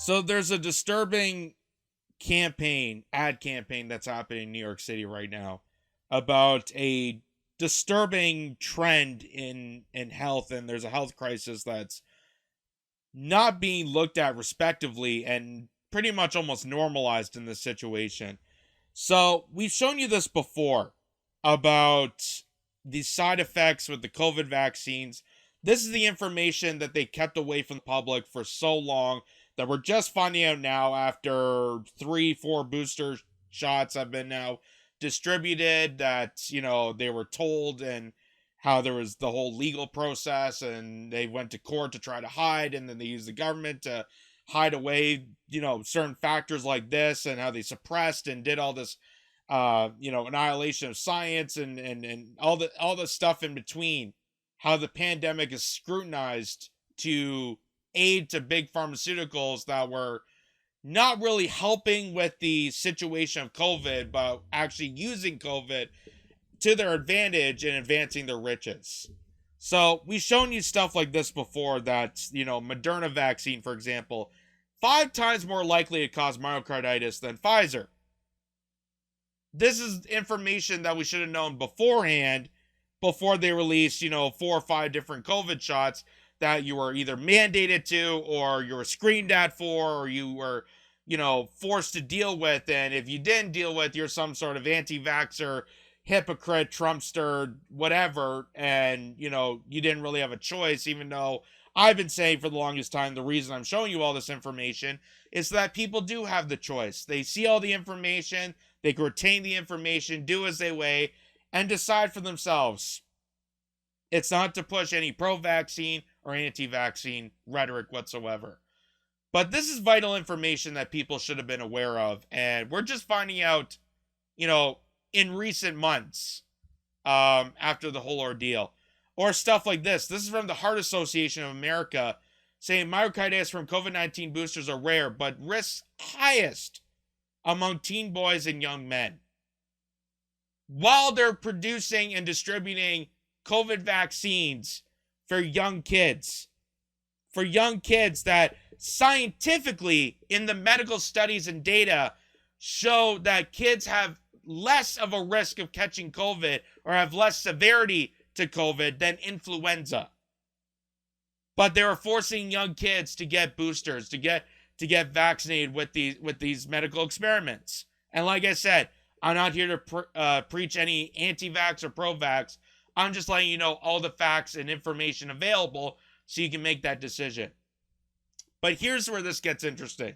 So there's a disturbing ad campaign that's happening in New York City right now about a disturbing trend in health, and there's a health crisis that's not being looked at respectively and pretty much almost normalized in this situation. So we've shown you this before about the side effects with the COVID vaccines. This is the information that they kept away from the public for so long that we're just finding out now after 3-4 booster shots have been now distributed, that, you know, they were told, and how there was the whole legal process and they went to court to try to hide, and then they used the government to hide away, you know, certain factors like this, and how they suppressed and did all this annihilation of science and all the stuff in between, how the pandemic is scrutinized to aid to big pharmaceuticals that were not really helping with the situation of COVID, but actually using COVID to their advantage and advancing their riches. So we've shown you stuff like this before, that, you know, Moderna vaccine, for example, 5 times more likely to cause myocarditis than Pfizer. This is information that we should have known beforehand, before they released, you know, 4 or 5 different COVID shots that you were either mandated to, or you were screamed at for, or you were, you know, forced to deal with. And if you didn't deal with, you're some sort of anti-vaxxer, hypocrite, Trumpster, whatever, and, you know, you didn't really have a choice, even though I've been saying for the longest time the reason I'm showing you all this information is so that people do have the choice. They see all the information, they can retain the information, do as they weigh, and decide for themselves. It's not to push any pro-vaccine or anti-vaccine rhetoric whatsoever. But this is vital information that people should have been aware of, and we're just finding out, you know, in recent months, after the whole ordeal. Or stuff like this. This is from the Heart Association of America, saying myocarditis from COVID-19 boosters are rare, but risks highest among teen boys and young men. While they're producing and distributing COVID vaccines for young kids that scientifically in the medical studies and data show that kids have less of a risk of catching COVID or have less severity to COVID than influenza. But they were forcing young kids to get boosters, to get vaccinated with these medical experiments. And like I said, I'm not here to preach any anti-vax or pro-vax. I'm just letting you know all the facts and information available so you can make that decision. But here's where this gets interesting.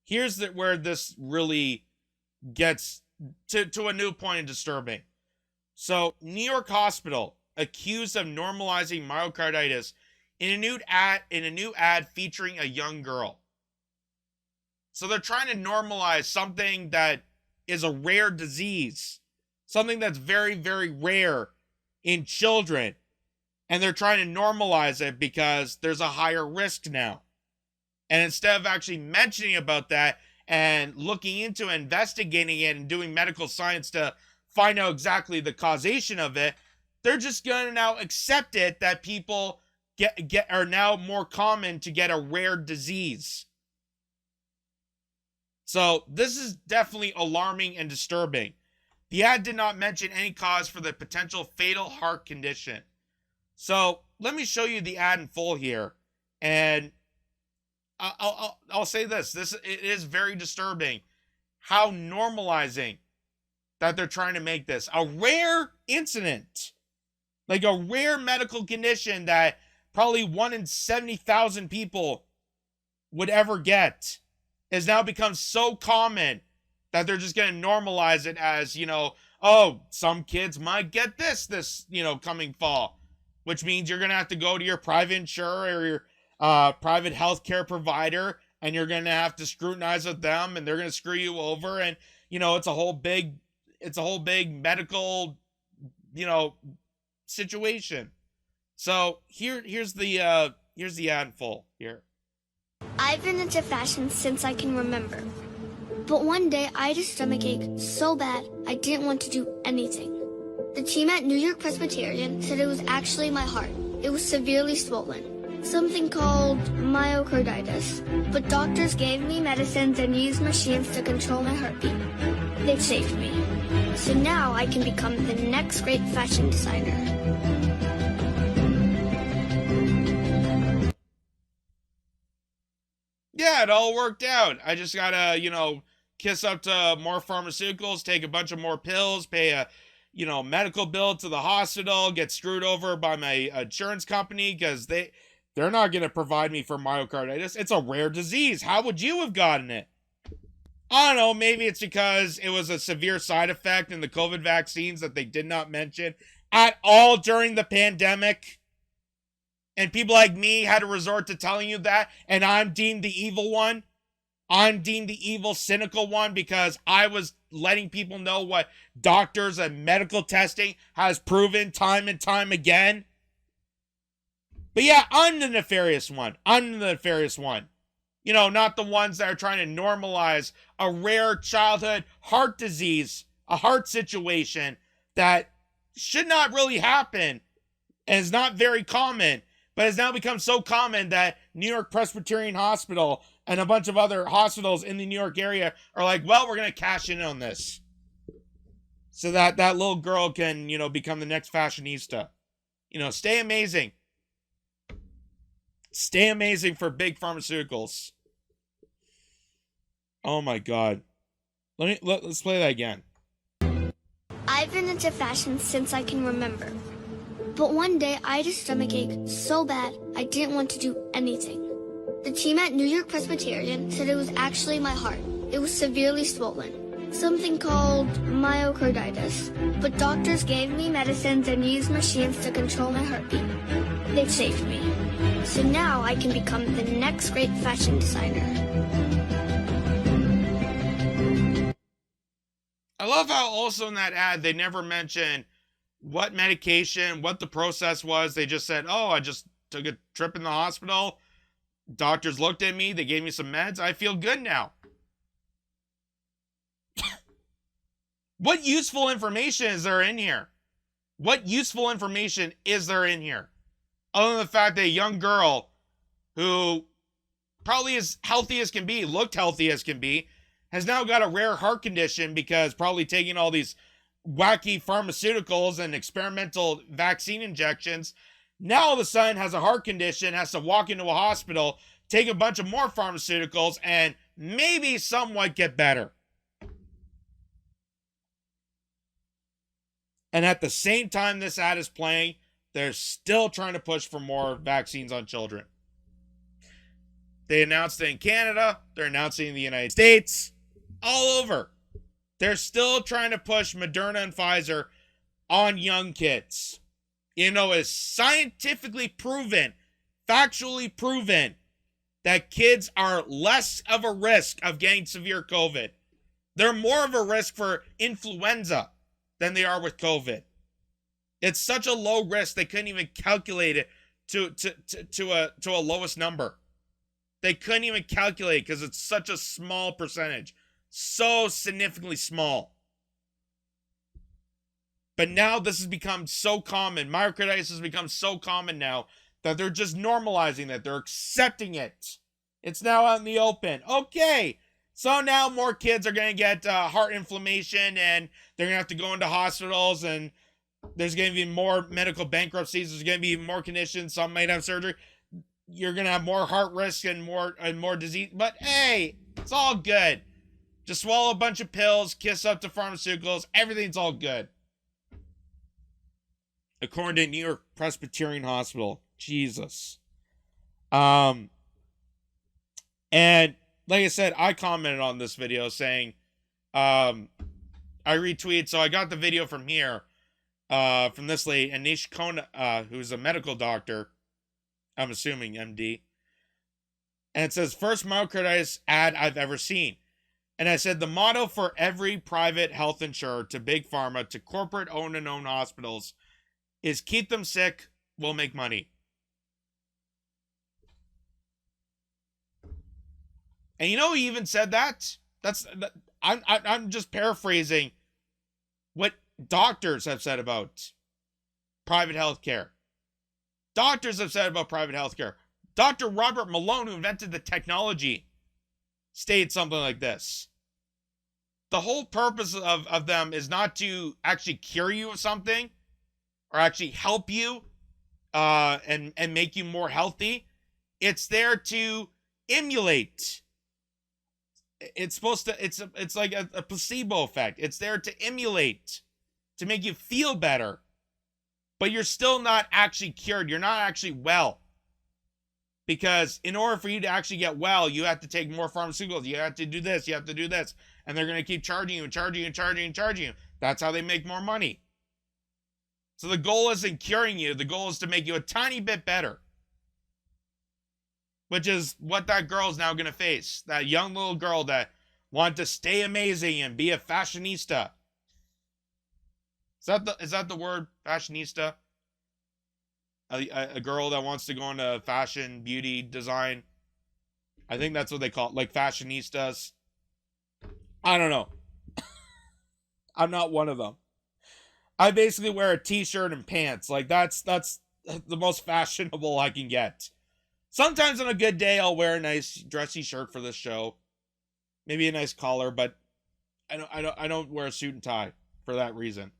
Here's where this really gets to a new point and disturbing. So, New York hospital accused of normalizing myocarditis in a new ad featuring a young girl. So they're trying to normalize something that is a rare disease, something that's very, very rare in children, and they're trying to normalize it because there's a higher risk now. And instead of actually mentioning about that and looking into investigating it and doing medical science to find out exactly the causation of it, they're just going to now accept it that people are now more common to get a rare disease. So this is definitely alarming and disturbing. The ad did not mention any cause for the potential fatal heart condition. So let me show you the ad in full here, and I'll say this. It is very disturbing how normalizing that they're trying to make this a rare incident, like a rare medical condition that probably 1 in 70,000 people would ever get, has now become so common that they're just going to normalize it as, you know, oh, some kids might get this, you know, coming fall, which means you're going to have to go to your private insurer or your private healthcare provider, and you're going to have to scrutinize with them, and they're going to screw you over. And, you know, it's a whole big medical, you know, situation. So here's the ad in full here. I've been into fashion since I can remember. But one day I had a stomachache so bad I didn't want to do anything. The team at New York Presbyterian said it was actually my heart. It was severely swollen. something called myocarditis. But doctors gave me medicines and used machines to control my heartbeat. They saved me. So now I can become the next great fashion designer. Yeah, it all worked out. I just gotta, kiss up to more pharmaceuticals, take a bunch of more pills, pay a, medical bill to the hospital, get screwed over by my insurance company because they're not gonna provide me for myocarditis. It's a rare disease. How would you have gotten it? I don't know, maybe it's because it was a severe side effect in the COVID vaccines that they did not mention at all during the pandemic. And people like me had to resort to telling you that, and I'm deemed the evil one. I'm deemed the evil, cynical one because I was letting people know what doctors and medical testing has proven time and time again. But yeah, I'm the nefarious one. I'm the nefarious one. Not the ones that are trying to normalize a rare childhood heart disease, a heart situation that should not really happen and is not very common, but has now become so common that New York Presbyterian Hospital and a bunch of other hospitals in the New York area are like, well, we're going to cash in on this so that that little girl can, become the next fashionista. Stay amazing. Stay amazing for big pharmaceuticals. Oh my God. Let's play that again. I've been into fashion since I can remember. But one day I had a stomachache so bad I didn't want to do anything. The team at New York Presbyterian said it was actually my heart. It was severely swollen, something called myocarditis. But doctors gave me medicines and used machines to control my heartbeat. They saved me. So now I can become the next great fashion designer. I love how also in that ad they never mention what medication, what the process was. They just said, oh, I just took a trip in the hospital. Doctors looked at me. They gave me some meds. I feel good now. What useful information is there in here? What useful information is there in here? Other than the fact that a young girl who probably as healthy as can be, looked healthy as can be, has now got a rare heart condition because probably taking all these wacky pharmaceuticals and experimental vaccine injections. Now all of a sudden has a heart condition, has to walk into a hospital, take a bunch of more pharmaceuticals, and maybe somewhat get better. And at the same time this ad is playing, they're still trying to push for more vaccines on children. They announced it in Canada. They're announcing it in the United States. All over. They're still trying to push Moderna and Pfizer on young kids. It's scientifically proven, factually proven, that kids are less of a risk of getting severe COVID. They're more of a risk for influenza than they are with COVID. It's such a low risk they couldn't even calculate it to a lowest number. They couldn't even calculate because it's such a small percentage. So significantly small. But now this has become so common. Myocarditis has become so common now that they're just normalizing it. They're accepting it. It's now out in the open. Okay. So now more kids are going to get heart inflammation and they're going to have to go into hospitals and there's going to be more medical bankruptcies. There's going to be more conditions. Some might have surgery. You're going to have more heart risk and more disease. But hey, it's all good. Just swallow a bunch of pills, kiss up to pharmaceuticals. Everything's all good. According to New York Presbyterian Hospital. Jesus. And like I said, I commented on this video saying, I retweeted. So I got the video from here, from this lady, Anish Kona, who's a medical doctor. I'm assuming MD. And it says, first myocarditis ad I've ever seen. And I said, the motto for every private health insurer, to big pharma, to corporate owned and owned hospitals, is keep them sick, we'll make money. And he even said that. I'm just paraphrasing what doctors have said about private health care. Doctors have said about private health care. Dr. Robert Malone, who invented the technology, stated something like this. The whole purpose of them is not to actually cure you of something or actually help you and make you more healthy. It's there to emulate. It's supposed to, it's like a placebo effect. It's there to emulate, to make you feel better. But you're still not actually cured. You're not actually well. Because in order for you to actually get well, you have to take more pharmaceuticals. You have to do this. You have to do this. And they're going to keep charging you and charging you and charging you and charging you. That's how they make more money. So the goal isn't curing you. The goal is to make you a tiny bit better. Which is what that girl is now going to face. That young little girl that wanted to stay amazing and be a fashionista. Is that the word, fashionista? A girl that wants to go into fashion, beauty, design. I think that's what they call it, like fashionistas. I don't know. I'm not one of them. I basically wear a t-shirt and pants. Like that's the most fashionable I can get. Sometimes on a good day, I'll wear a nice dressy shirt for this show. Maybe a nice collar, but I don't wear a suit and tie for that reason.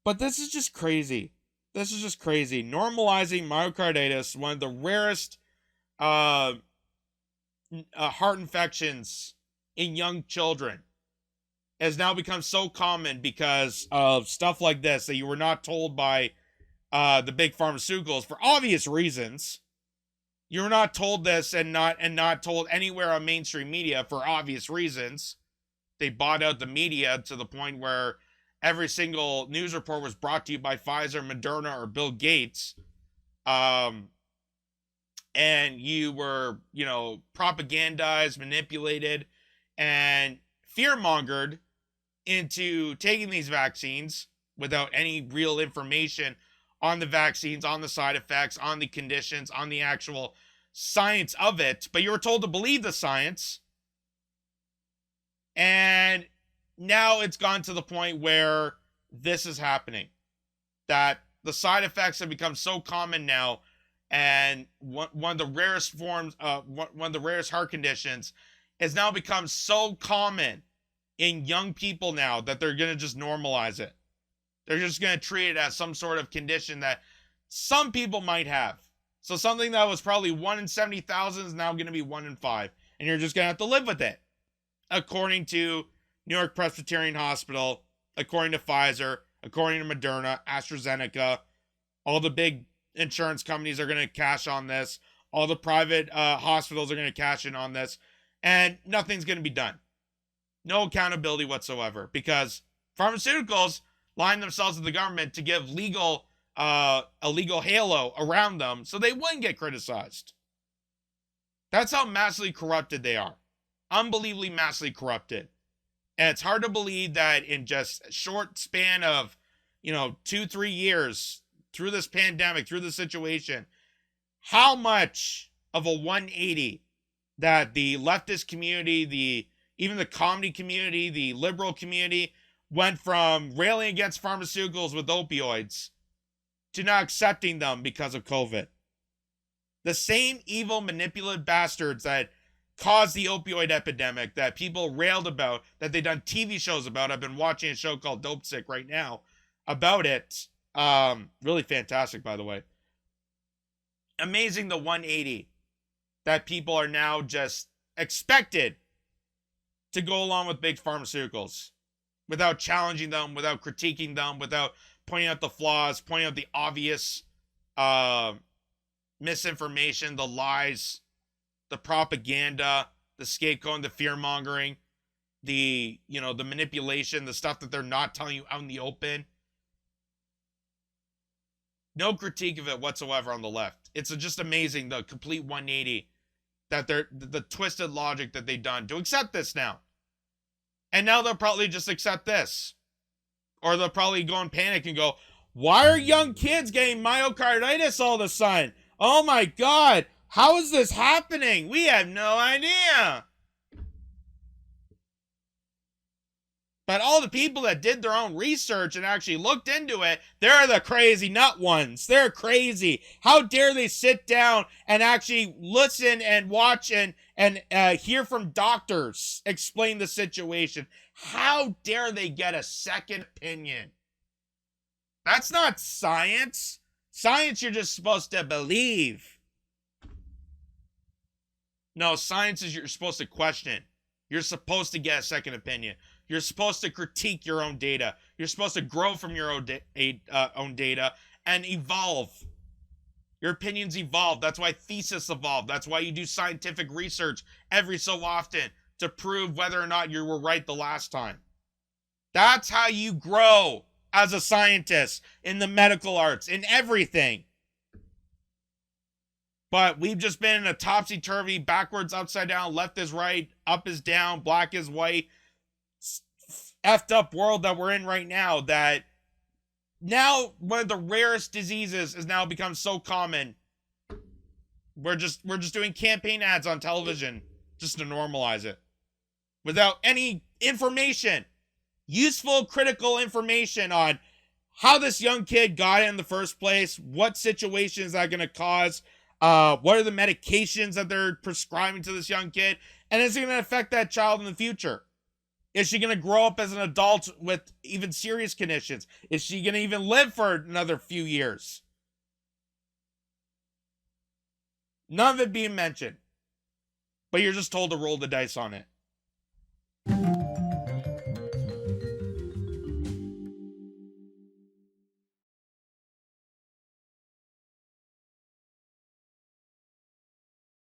But this is just crazy. This is just crazy. Normalizing myocarditis, one of the rarest heart infections in young children, has now become so common because of stuff like this that you were not told by the big pharmaceuticals for obvious reasons. You were not told this and not told anywhere on mainstream media for obvious reasons. They bought out the media to the point where every single news report was brought to you by Pfizer, Moderna, or Bill Gates. And you were, propagandized, manipulated, and fear-mongered into taking these vaccines without any real information on the vaccines, on the side effects, on the conditions, on the actual science of it. But you were told to believe the science. And now it's gone to the point where this is happening. That the side effects have become so common now. And one of the rarest forms, one of the rarest heart conditions has now become so common in young people now that they're going to just normalize it. They're just going to treat it as some sort of condition that some people might have. So something that was probably 1 in 70,000 is now going to be 1 in 5. And you're just going to have to live with it. According to New York Presbyterian Hospital, according to Pfizer, according to Moderna, AstraZeneca, all the big insurance companies are going to cash on this. All the private hospitals are going to cash in on this. And nothing's going to be done. No accountability whatsoever. Because pharmaceuticals line themselves with the government to give a legal halo around them so they wouldn't get criticized. That's how massively corrupted they are. Unbelievably massively corrupted. And it's hard to believe that in just a short span of, 2-3 years through this pandemic, through the situation, how much of a 180 that the leftist community, even the comedy community, the liberal community, went from railing against pharmaceuticals with opioids to not accepting them because of COVID. The same evil, manipulative bastards that caused the opioid epidemic that people railed about, that they've done TV shows about. I've been watching a show called Dope Sick right now about it. Really fantastic, by the way. Amazing the 180 that people are now just expected to go along with big pharmaceuticals without challenging them, without critiquing them, without pointing out the flaws, pointing out the obvious misinformation, the lies, the propaganda, the scapegoating, the fear-mongering, the manipulation, the stuff that they're not telling you out in the open. No critique of it whatsoever on the left. It's just amazing, the complete 180, that the twisted logic that they've done to accept this now. And now they'll probably just accept this. Or they'll probably go in panic and go, why are young kids getting myocarditis all of a sudden? Oh my God, how is this happening? We have no idea. But all the people that did their own research and actually looked into it, they're the crazy nut ones. They're crazy. How dare they sit down and actually listen and watch and hear from doctors explain the situation? How dare they get a second opinion? That's not science. Science you're just supposed to believe. No, science is you're supposed to question. You're supposed to get a second opinion. You're supposed to critique your own data. You're supposed to grow from your own data and evolve. Your opinions evolve. That's why thesis evolve. That's why you do scientific research every so often to prove whether or not you were right the last time. That's how you grow as a scientist in the medical arts, in everything. But we've just been in a topsy-turvy, backwards, upside down, left is right, up is down, black is white, effed up world that we're in right now, that now one of the rarest diseases has now become so common. We're just doing campaign ads on television just to normalize it without any information, useful, critical information on how this young kid got it in the first place, what situation is that going to cause, what are the medications that they're prescribing to this young kid, and is it going to affect that child in the future? Is she going to grow up as an adult with even serious conditions? Is she going to even live for another few years? None of it being mentioned. But you're just told to roll the dice on it.